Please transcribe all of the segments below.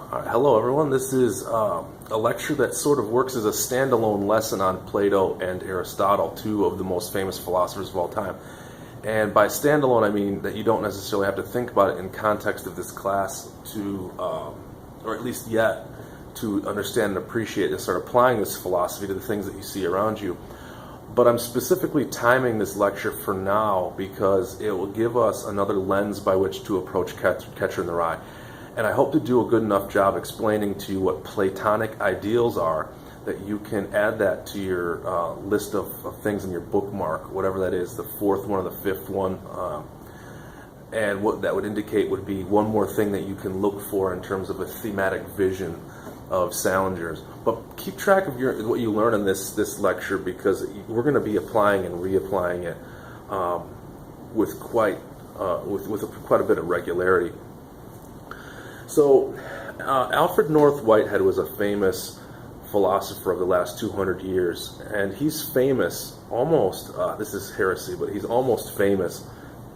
Hello, everyone. This is a lecture that sort of works as a standalone lesson on Plato and Aristotle, two of the most famous philosophers of all time. And by standalone, I mean that you don't necessarily have to think about it in context of this class to, or at least yet, to understand and appreciate and start applying this philosophy to the things that you see around you. But I'm specifically timing this lecture for now because it will give us another lens by which to approach Catcher in the Rye. And I hope to do a good enough job explaining to you what Platonic ideals are that you can add that to your list of things in your bookmark, whatever that is, the fourth one or the fifth one. And what that would indicate would be one more thing that you can look for in terms of a thematic vision of Salinger's. But keep track of what you learn in this lecture, because we're going to be applying and reapplying it with quite a bit of regularity. So, Alfred North Whitehead was a famous philosopher of the last 200 years, and he's famous almost, this is heresy, but he's almost famous,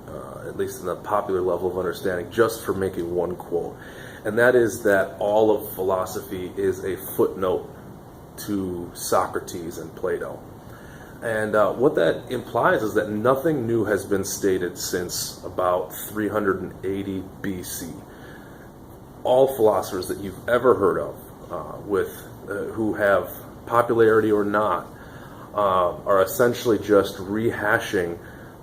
at least in the popular level of understanding, just for making one quote. And that is that all of philosophy is a footnote to Socrates and Plato. And what that implies is that nothing new has been stated since about 380 BC. All philosophers that you've ever heard of, who have popularity or not, are essentially just rehashing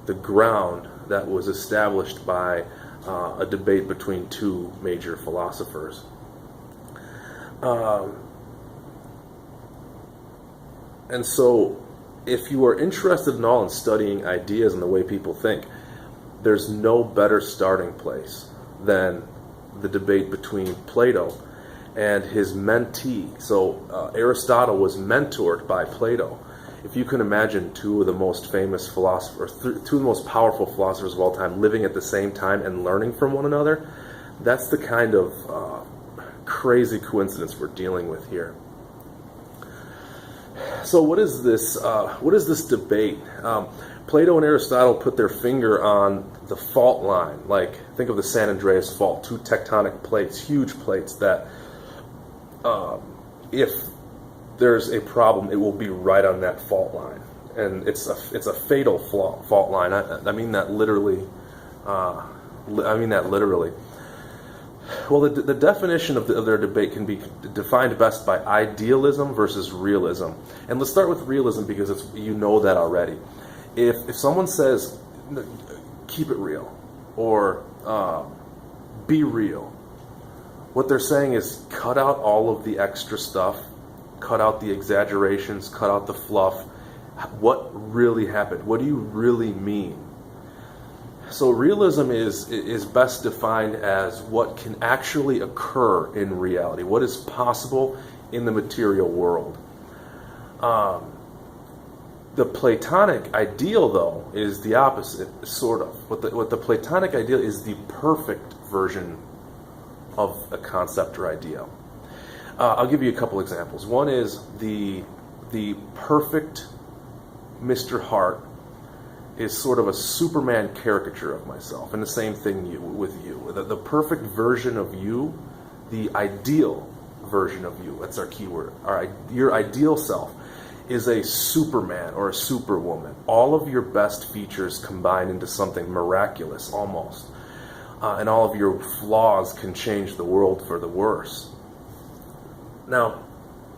the ground that was established by a debate between two major philosophers. And so, if you are interested at all in studying ideas and the way people think, there's no better starting place than the debate between Plato and his mentee. So Aristotle was mentored by Plato. If you can imagine two of the most famous philosophers, two of the most powerful philosophers of all time living at the same time and learning from one another, that's the kind of crazy coincidence we're dealing with here. So what is this debate? Plato and Aristotle put their finger on the fault line. Like, think of the San Andreas Fault, two tectonic plates, huge plates that if there's a problem, it will be right on that fault line. And it's a fatal fault line. I mean that literally. Well, the definition of their debate can be defined best by idealism versus realism. And let's start with realism because you know that already. If someone says, keep it real, or be real, what they're saying is cut out all of the extra stuff, cut out the exaggerations, cut out the fluff. What really happened? What do you really mean? So realism is best defined as what can actually occur in reality, what is possible in the material world. The Platonic ideal, though, is the opposite, sort of. What the Platonic ideal is the perfect version of a concept or idea. I'll give you a couple examples. One is the perfect Mr. Hart is sort of a Superman caricature of myself, and the same thing with you. The perfect version of you, the ideal version of you, that's our keyword. Your ideal self is a Superman or a Superwoman. All of your best features combine into something miraculous, almost. And all of your flaws can change the world for the worse. Now,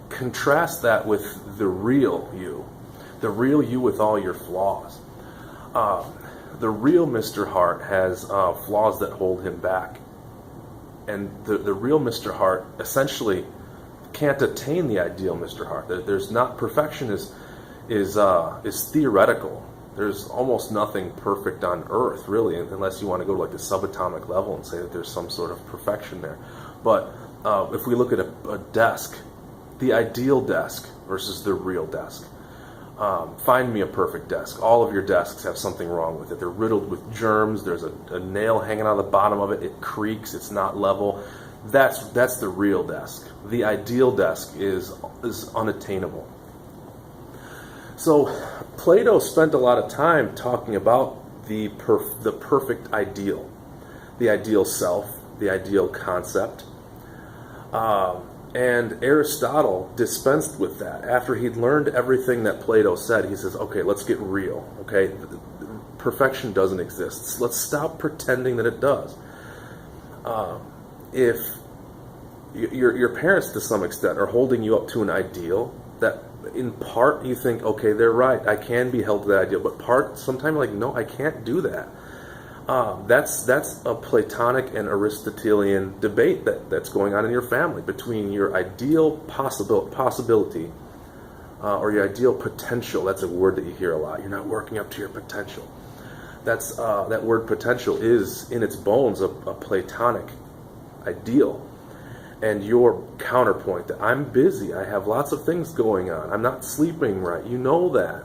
contrast that with the real you with all your flaws. The real Mr. Hart has flaws that hold him back. And the real Mr. Hart essentially can't attain the ideal Mr. Hart. There's not, perfection is theoretical. There's almost nothing perfect on Earth, really, unless you want to go to like the subatomic level and say that there's some sort of perfection there. But if we look at a desk, the ideal desk versus the real desk. Find me a perfect desk. All of your desks have something wrong with it. They're riddled with germs. There's a nail hanging out of the bottom of it. It creaks. It's not level. That's the real desk. The ideal desk is unattainable. So Plato spent a lot of time talking about the perfect ideal, the ideal self, the ideal concept. And Aristotle dispensed with that. After he'd learned everything that Plato said, he says, okay, let's get real. Okay, perfection doesn't exist. Let's stop pretending that it does. If your parents, to some extent, are holding you up to an ideal that in part you think, okay, they're right, I can be held to that ideal, but sometimes like, no, I can't do that. That's a Platonic and Aristotelian debate that's going on in your family between your ideal possibility or your ideal potential. That's a word that you hear a lot. You're not working up to your potential. That word potential is in its bones a Platonic ideal. And your counterpoint that I'm busy, I have lots of things going on, I'm not sleeping right, you know that.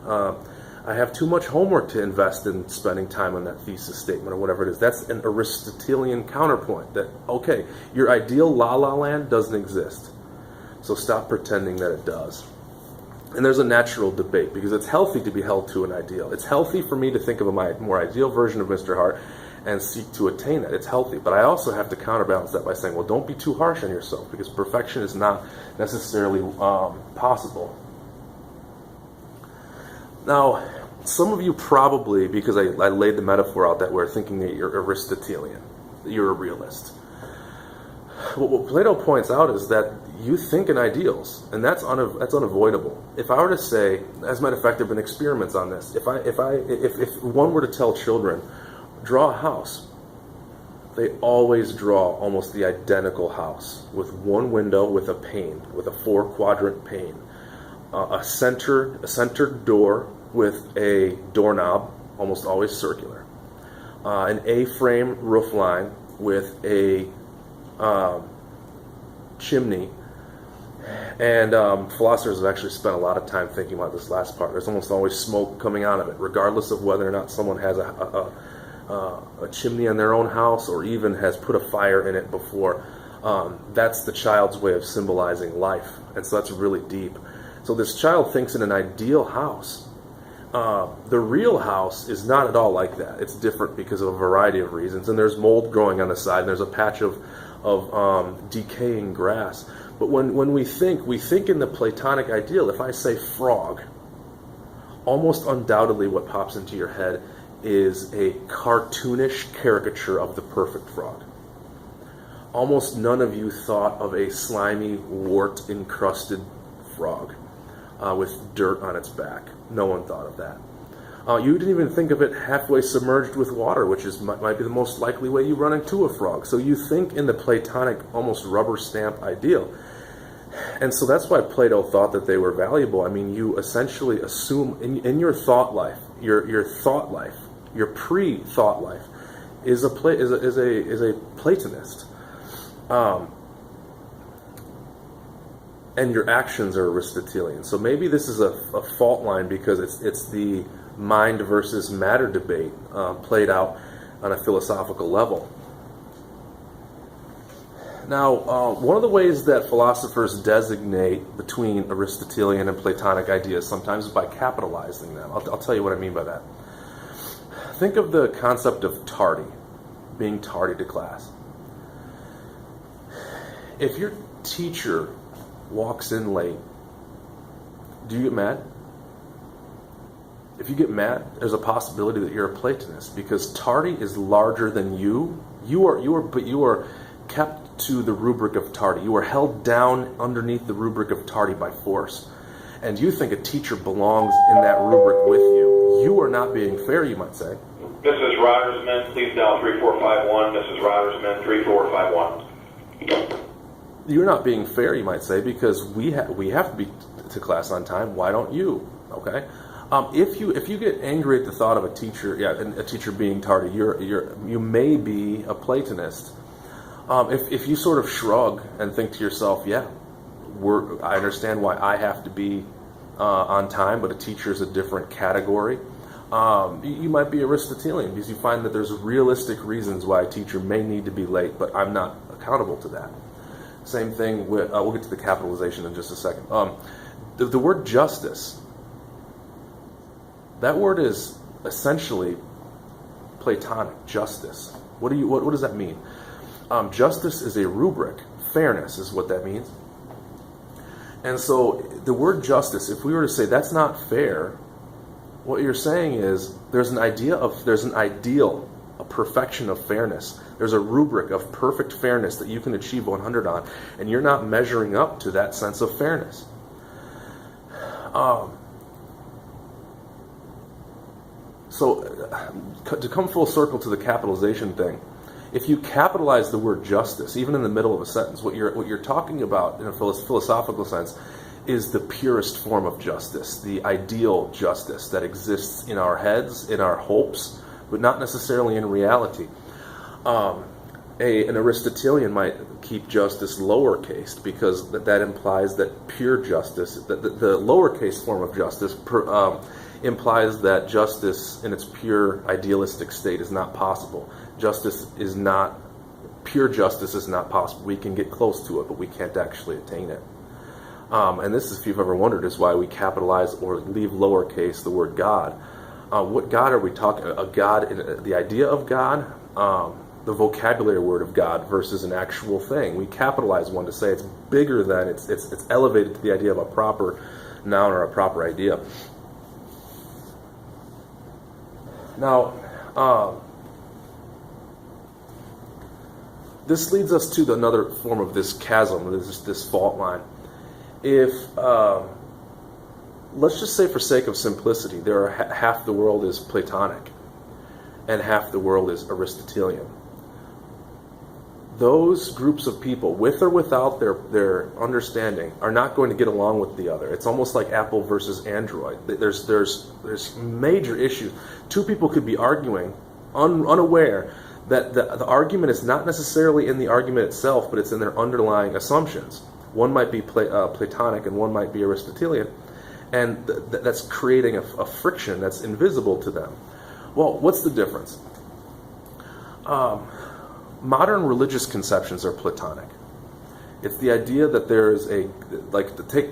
I have too much homework to invest in spending time on that thesis statement or whatever it is. That's an Aristotelian counterpoint that, okay, your ideal la-la land doesn't exist. So stop pretending that it does. And there's a natural debate because it's healthy to be held to an ideal. It's healthy for me to think of my more ideal version of Mr. Hart and seek to attain that. It's healthy. But I also have to counterbalance that by saying, well, don't be too harsh on yourself because perfection is not necessarily possible. Now, some of you probably, because I laid the metaphor out that way, are thinking that you're Aristotelian, that you're a realist. What Plato points out is that you think in ideals, and that's unavoidable. If I were to say, as a matter of fact, there have been experiments on this. If one were to tell children, draw a house, they always draw almost the identical house with one window with a pane, with a 4-quadrant pane, a centered door with a doorknob, almost always circular, an A-frame roof line with a chimney, and philosophers have actually spent a lot of time thinking about this last part. There's almost always smoke coming out of it, regardless of whether or not someone has a chimney in their own house or even has put a fire in it before. That's the child's way of symbolizing life, and so that's really deep. So this child thinks in an ideal house. The real house is not at all like that. It's different because of a variety of reasons. And there's mold growing on the side, and there's a patch of decaying grass. But when we think in the Platonic ideal. If I say frog, almost undoubtedly what pops into your head is a cartoonish caricature of the perfect frog. Almost none of you thought of a slimy, wart-encrusted frog with dirt on its back. No one thought of that. You didn't even think of it halfway submerged with water, which might be the most likely way you run into a frog. So you think in the Platonic, almost rubber stamp ideal. And so that's why Plato thought that they were valuable. I mean, you essentially assume in your thought life, your thought life, your pre-thought life, is a Platonist. And your actions are Aristotelian. So maybe this is a fault line because it's the mind versus matter debate played out on a philosophical level. Now, one of the ways that philosophers designate between Aristotelian and Platonic ideas sometimes is by capitalizing them. I'll tell you what I mean by that. Think of the concept of tardy, being tardy to class. If your teacher walks in late, do you get mad? If you get mad, there's a possibility that you're a Platonist because tardy is larger than you. You are kept to the rubric of tardy. You are held down underneath the rubric of tardy by force. And you think a teacher belongs in that rubric with you. You are not being fair, you might say. This is Rogersman, please dial 3451. This is Rogersman, 3451. You're not being fair, you might say, because we have to be to class on time. Why don't you? Okay. If you get angry at the thought of a teacher being tardy, you may be a Platonist. If you sort of shrug and think to yourself, I understand why I have to be on time, but a teacher is a different category. You might be Aristotelian because you find that there's realistic reasons why a teacher may need to be late, but I'm not accountable to that. Same thing with, we'll get to the capitalization in just a second. The word justice, that word is essentially Platonic, justice. What does that mean? Justice is a rubric fairness is what that means. And so the word justice, if we were to say that's not fair, what you're saying is there's an ideal, a perfection of fairness. There's a rubric of perfect fairness that you can achieve 100 on, and you're not measuring up to that sense of fairness. So to come full circle to the capitalization thing, if you capitalize the word justice, even in the middle of a sentence, what you're talking about in a philosophical sense is the purest form of justice, the ideal justice that exists in our heads, in our hopes, but not necessarily in reality. An Aristotelian might keep justice lowercase because that implies that pure justice, that the lowercase form of justice implies that justice in its pure idealistic state is not possible. Pure justice is not possible. We can get close to it, but we can't actually attain it. And this, if you've ever wondered, is why we capitalize or leave lowercase the word God. What God are we talking? A God, the idea of God, the vocabulary word of God versus an actual thing. We capitalize one to say it's bigger than, it's elevated to the idea of a proper noun or a proper idea. Now, this leads us to another form of this chasm, this fault line. If, let's just say for sake of simplicity, half the world is Platonic and half the world is Aristotelian. Those groups of people, with or without their understanding, are not going to get along with the other. It's almost like Apple versus Android. There's major issues. Two people could be arguing, unaware that the argument is not necessarily in the argument itself, but it's in their underlying assumptions. One might be Platonic and one might be Aristotelian, and that's creating a friction that's invisible to them. Well, what's the difference? Modern religious conceptions are Platonic. It's the idea that there is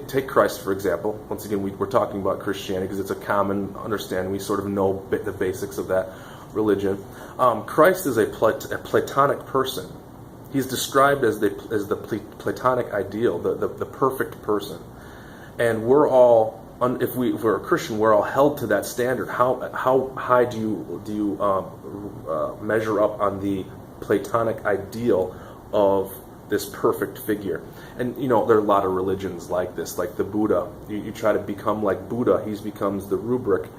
take Christ, for example. Once again, we're talking about Christianity because it's a common understanding. We sort of know the basics of that religion. Christ is a Platonic person. He's described as the Platonic ideal, the perfect person. And we're all, if we're a Christian, we're all held to that standard. How high do you measure up on the Platonic ideal of this perfect figure? And there are a lot of religions like this, like the Buddha. You try to become like Buddha, he becomes the rubric,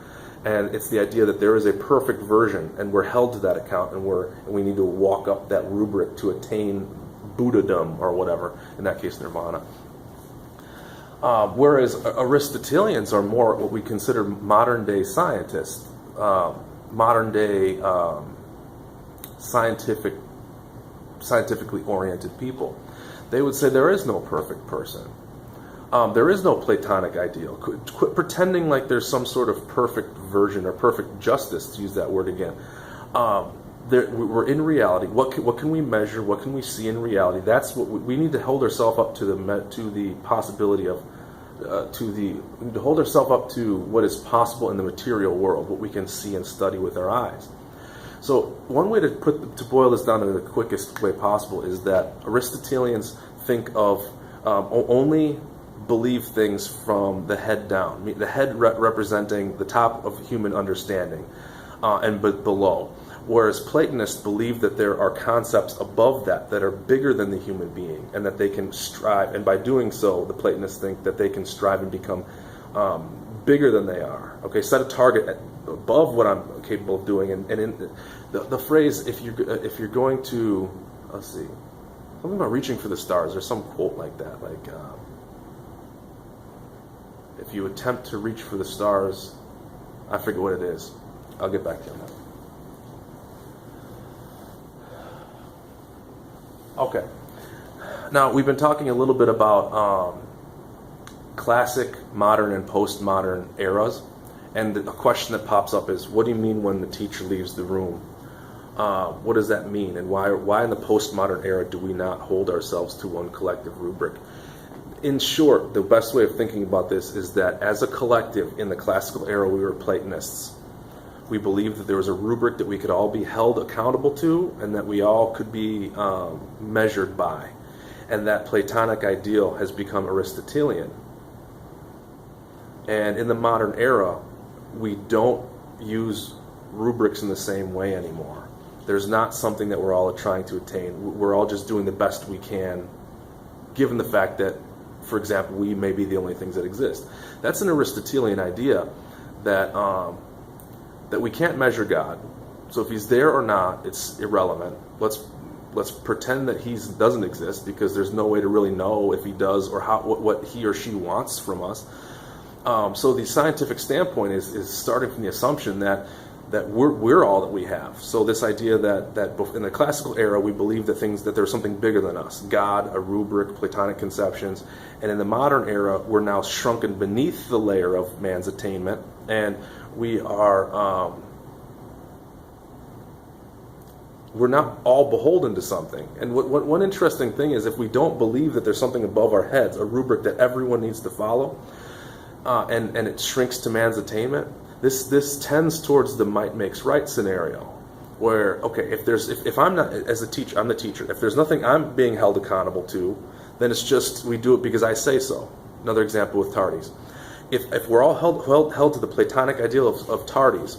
and it's the idea that there is a perfect version, and we're held to that account, and we need to walk up that rubric to attain Buddhadom or whatever. In that case, nirvana. Whereas Aristotelians are more what we consider modern day scientists, modern day scientifically oriented people. They would say there is no perfect person. There is no Platonic ideal. Quit pretending like there's some sort of perfect version or perfect justice, to use that word again. We're in reality. What can we measure? What can we see in reality? That's what we need to hold ourselves up to the possibility of. We need to hold ourselves up to what is possible in the material world, what we can see and study with our eyes. So one way to boil this down in the quickest way possible is that Aristotelians think of only believe things from the head down, the head representing the top of human understanding and below. Whereas Platonists believe that there are concepts above that are bigger than the human being and that they can strive, and by doing so, the Platonists think that they can strive and become bigger than they are. Okay, set a target above what I'm capable of doing, and in the phrase, if you're going to, let's see, something about reaching for the stars. There's some quote like that, like if you attempt to reach for the stars, I forget what it is. I'll get back to you on that. Okay. Now, we've been talking a little bit about classic, modern, and postmodern eras. And the question that pops up is, what do you mean when the teacher leaves the room? What does that mean? And why in the postmodern era do we not hold ourselves to one collective rubric? In short, the best way of thinking about this is that as a collective in the classical era, we were Platonists. We believed that there was a rubric that we could all be held accountable to and that we all could be measured by. and that Platonic ideal has become Aristotelian. And in the modern era, we don't use rubrics in the same way anymore. There's not something that we're all trying to attain. We're all just doing the best we can, given the fact that, for example, we may be the only things that exist. That's an Aristotelian idea that that we can't measure God. So if he's there or not, it's irrelevant. Let's pretend that he doesn't exist, because there's no way to really know if he does or what he or she wants from us. So the scientific standpoint is starting from the assumption that we're all that we have. So this idea that in the classical era we believe that there's something bigger than us, God, a rubric, Platonic conceptions, and in the modern era we're now shrunken beneath the layer of man's attainment, and we are we're not all beholden to something. And one interesting thing is, if we don't believe that there's something above our heads, a rubric that everyone needs to follow, and it shrinks to man's attainment, this tends towards the might makes right scenario, where, okay, if I'm not, as a teacher, I'm the teacher, if there's nothing I'm being held accountable to, then it's just we do it because I say so. Another example with tardies. If we're all held to the Platonic ideal of tardies,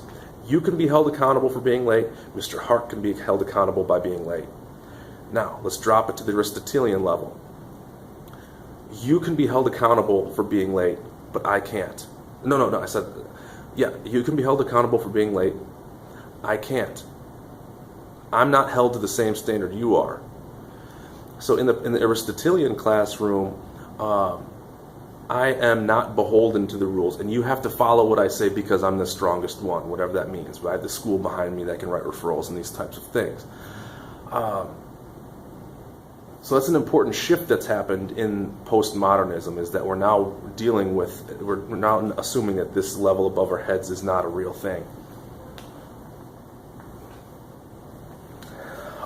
you can be held accountable for being late, Mr. Hart can be held accountable by being late. Now, let's drop it to the Aristotelian level. You can be held accountable for being late, but I can't. No, I said, yeah, you can be held accountable for being late. I can't. I'm not held to the same standard you are. So in the Aristotelian classroom, I am not beholden to the rules, and you have to follow what I say because I'm the strongest one, whatever that means. I have the school behind me that can write referrals and these types of things. So that's an important shift that's happened in postmodernism, is that we're now we're now assuming that this level above our heads is not a real thing.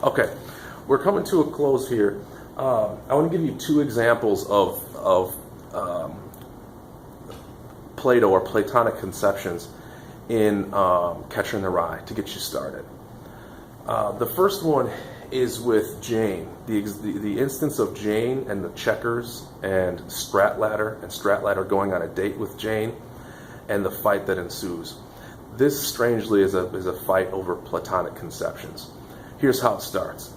Okay, we're coming to a close here. I want to give you two examples of Plato or Platonic conceptions in Catcher in the Rye to get you started. The first one is with Jane, the instance of Jane and the checkers and Stratladder going on a date with Jane, and the fight that ensues. This, strangely, is a fight over Platonic conceptions. Here's how it starts.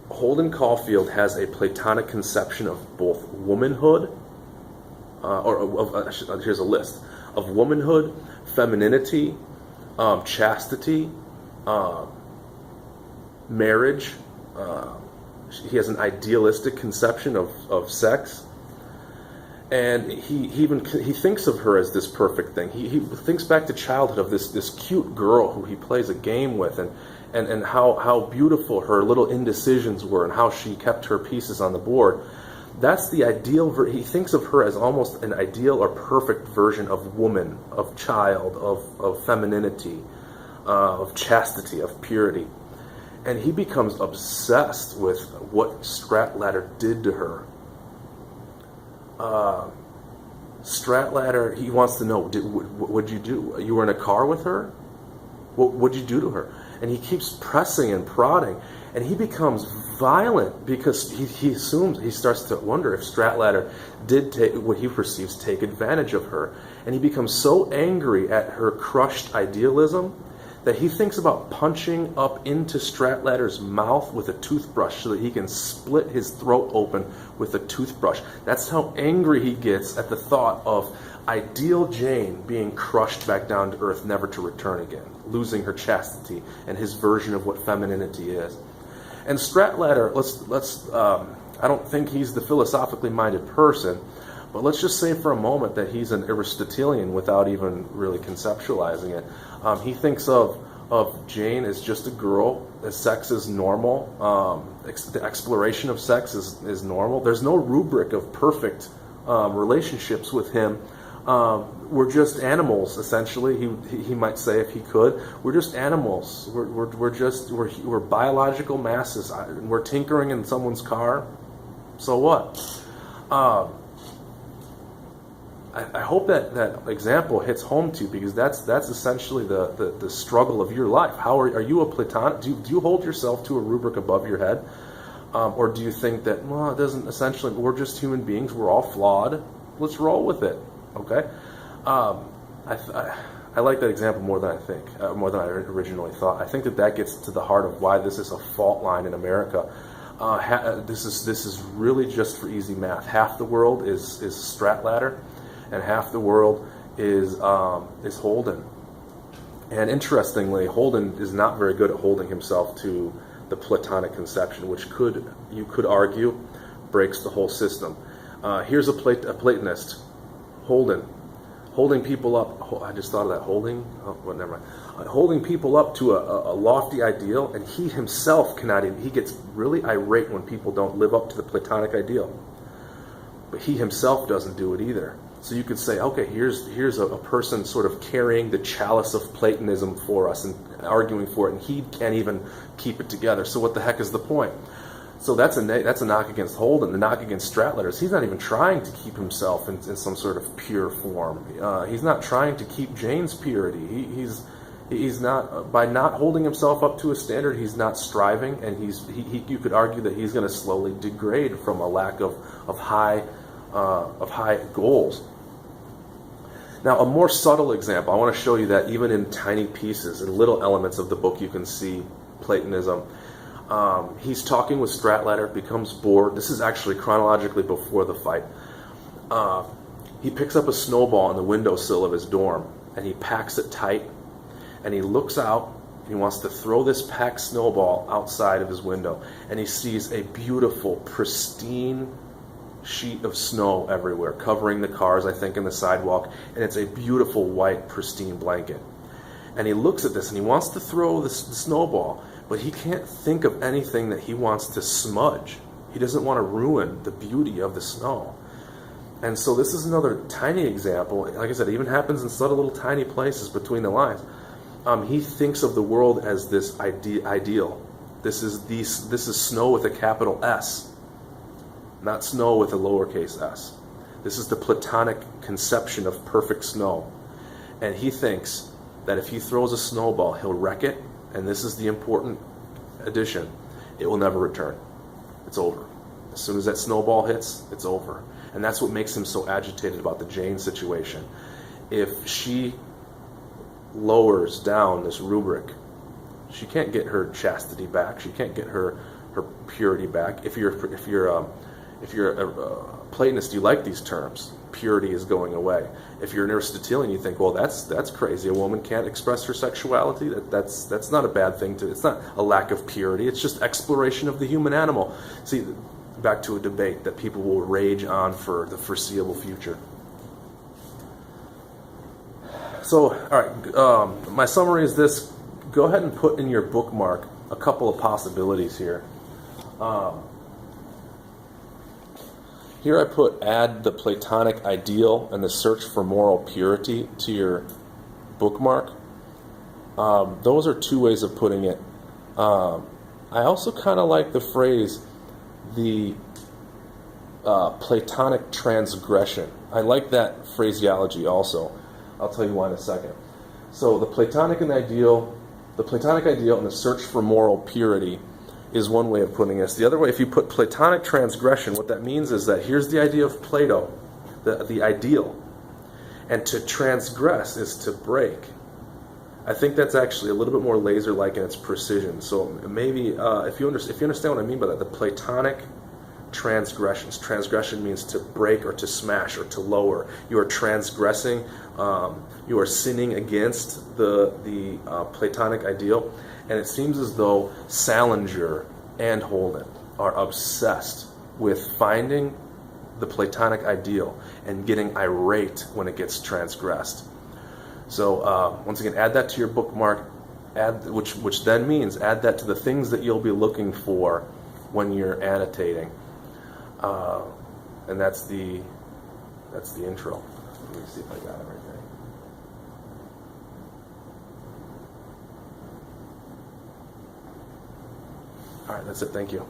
Holden Caulfield has a Platonic conception of both womanhood, here's a list of womanhood, femininity, chastity, marriage. He has an idealistic conception of sex, and he thinks of her as this perfect thing. He thinks back to childhood of this cute girl who he plays a game with, and how beautiful her little indecisions were, and how she kept her pieces on the board. That's the ideal. He thinks of her as almost an ideal or perfect version of woman, of child, of femininity, of chastity, of purity. And he becomes obsessed with what Stratladder did to her. Stratladder, he wants to know, what'd you do? You were in a car with her? What'd you do to her? And he keeps pressing and prodding, and he becomes violent because he starts to wonder if Stratladder did take what he perceives take advantage of her. And he becomes so angry at her crushed idealism that he thinks about punching up into Stratladder's mouth with a toothbrush so that he can split his throat open with a toothbrush. That's how angry he gets at the thought of ideal Jane being crushed back down to earth, never to return again, losing her chastity and his version of what femininity is. And Stratladder, I don't think he's the philosophically minded person, but let's just say for a moment that he's an Aristotelian without even really conceptualizing it. He thinks of Jane as just a girl, as sex is normal, the exploration of sex is normal. There's no rubric of perfect relationships with him. We're just animals, essentially. He might say, if he could, we're just animals. We're biological masses. We're tinkering in someone's car. So what? I hope that example hits home to you, because that's essentially the struggle of your life. How are you a Platonic? Do you hold yourself to a rubric above your head, or do you think that, well, it doesn't? Essentially, we're just human beings. We're all flawed. Let's roll with it. Okay. I like that example more than I originally thought. I think that gets to the heart of why this is a fault line in America. This is really just for easy math. Half the world is Stratlatter, and half the world is Holden. And interestingly, Holden is not very good at holding himself to the Platonic conception, which you could argue breaks the whole system. Here's a Platonist, Holden, holding people up. I just thought of that. Never mind. Holding people up to a lofty ideal, and he himself cannot even. He gets really irate when people don't live up to the Platonic ideal, but he himself doesn't do it either. So you could say, okay, here's a person sort of carrying the chalice of Platonism for us and arguing for it, and he can't even keep it together. So what the heck is the point? So that's a knock against Holden. The knock against Stratlatter is he's not even trying to keep himself in some sort of pure form. He's not trying to keep Jane's purity. He's not, by not holding himself up to a standard, he's not striving, and you could argue that he's going to slowly degrade from a lack of high goals. Now, a more subtle example, I want to show you that even in tiny pieces, in little elements of the book, you can see Platonism. He's talking with Stratlatter, becomes bored. This is actually chronologically before the fight. He picks up a snowball on the windowsill of his dorm, and he packs it tight, and he looks out, and he wants to throw this packed snowball outside of his window, and he sees a beautiful, pristine sheet of snow everywhere, covering the cars, I think, and the sidewalk, and it's a beautiful, white, pristine blanket. And he looks at this, and he wants to throw the snowball, but he can't think of anything that he wants to smudge. He doesn't want to ruin the beauty of the snow. And so this is another tiny example. Like I said, it even happens in subtle little tiny places between the lines. He thinks of the world as this ideal. This is snow with a capital S, not snow with a lowercase s. This is the Platonic conception of perfect snow. And he thinks that if he throws a snowball, he'll wreck it, and this is the important addition, it will never return. It's over. As soon as that snowball hits, it's over. And that's what makes him so agitated about the Jane situation. If she lowers down this rubric, she can't get her chastity back. She can't get her purity back. If you're a Platonist, you like these terms. Purity is going away. If you're an Aristotelian, you think, well, that's crazy. A woman can't express her sexuality. That's not a bad thing to. It's not a lack of purity. It's just exploration of the human animal. See, back to a debate that people will rage on for the foreseeable future. So, all right, my summary is this. Go ahead and put in your bookmark a couple of possibilities here. Here I put add the Platonic ideal and the search for moral purity to your bookmark. Those are two ways of putting it. I also kind of like the phrase, the Platonic transgression. I like that phraseology also. I'll tell you why in a second. So the Platonic ideal and the search for moral purity is one way of putting this. The other way, if you put Platonic transgression, what that means is that here's the idea of Plato, the ideal, and to transgress is to break. I think that's actually a little bit more laser-like in its precision. So maybe if you understand what I mean by that, the Platonic transgressions. Transgression means to break or to smash or to lower. You are transgressing. You are sinning against the Platonic ideal. And it seems as though Salinger and Holden are obsessed with finding the Platonic ideal and getting irate when it gets transgressed. So once again, add that to your bookmark, which then means add that to the things that you'll be looking for when you're annotating. And that's the intro. Let me see if I got everything. All right, that's it. Thank you.